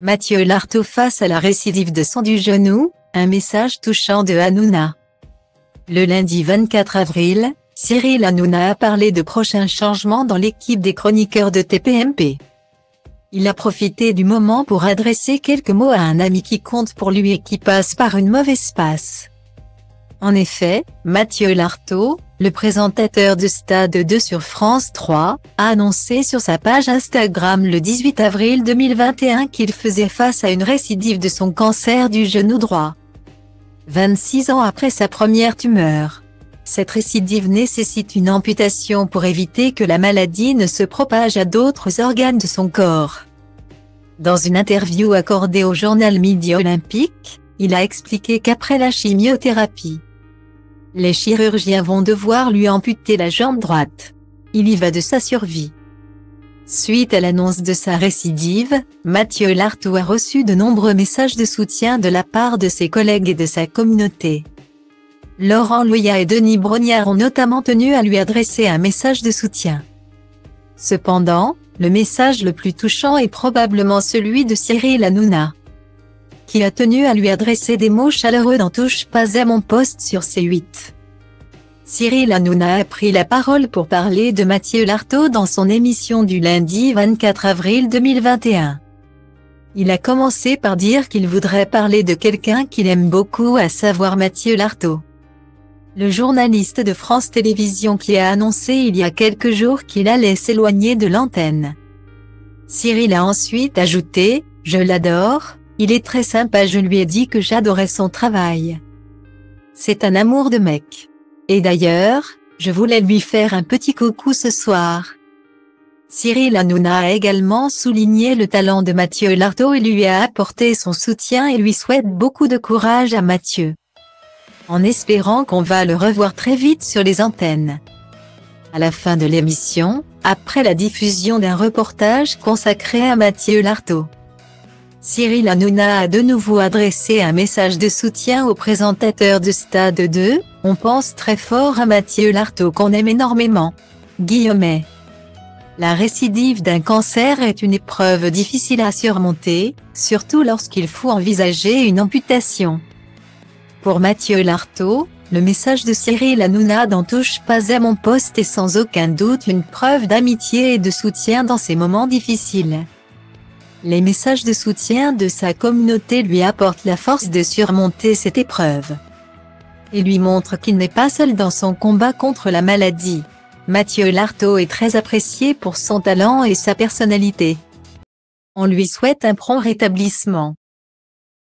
Mathieu Lartaud face à la récidive de son du genou, un message touchant de Hanouna. Le lundi 24 avril, Cyril Hanouna a parlé de prochains changements dans l'équipe des chroniqueurs de TPMP. Il a profité du moment pour adresser quelques mots à un ami qui compte pour lui et qui passe par une mauvaise passe. En effet, Mathieu Lartaud, le présentateur de Stade 2 sur France 3, a annoncé sur sa page Instagram le 18 avril 2021 qu'il faisait face à une récidive de son cancer du genou droit. 26 ans après sa première tumeur. Cette récidive nécessite une amputation pour éviter que la maladie ne se propage à d'autres organes de son corps. Dans une interview accordée au journal Midi Olympique, il a expliqué qu'après la chimiothérapie, les chirurgiens vont devoir lui amputer la jambe droite. Il y va de sa survie. Suite à l'annonce de sa récidive, Mathieu Lartaud a reçu de nombreux messages de soutien de la part de ses collègues et de sa communauté. Laurent Loya et Denis Brognard ont notamment tenu à lui adresser un message de soutien. Cependant, le message le plus touchant est probablement celui de Cyril Hanouna, qui a tenu à lui adresser des mots chaleureux dans Touche pas à mon poste sur C8. Cyril Hanouna a pris la parole pour parler de Mathieu Lartaud dans son émission du lundi 24 avril 2021. Il a commencé par dire qu'il voudrait parler de quelqu'un qu'il aime beaucoup, à savoir Mathieu Lartaud, le journaliste de France Télévisions qui a annoncé il y a quelques jours qu'il allait s'éloigner de l'antenne. Cyril a ensuite ajouté « Je l'adore, il est très sympa, je lui ai dit que j'adorais son travail. C'est un amour de mec. Et d'ailleurs, je voulais lui faire un petit coucou ce soir. » Cyril Hanouna a également souligné le talent de Mathieu Lartaud et lui a apporté son soutien et lui souhaite beaucoup de courage à Mathieu, en espérant qu'on va le revoir très vite sur les antennes. À la fin de l'émission, après la diffusion d'un reportage consacré à Mathieu Lartaud, Cyril Hanouna a de nouveau adressé un message de soutien au présentateur de Stade 2, « On pense très fort à Mathieu Lartaud qu'on aime énormément. » La récidive d'un cancer est une épreuve difficile à surmonter, surtout lorsqu'il faut envisager une amputation. Pour Mathieu Lartaud, le message de Cyril Hanouna dans Touche pas à mon poste est sans aucun doute une preuve d'amitié et de soutien dans ces moments difficiles. Les messages de soutien de sa communauté lui apportent la force de surmonter cette épreuve et lui montrent qu'il n'est pas seul dans son combat contre la maladie. Mathieu Lartaud est très apprécié pour son talent et sa personnalité. On lui souhaite un prompt rétablissement.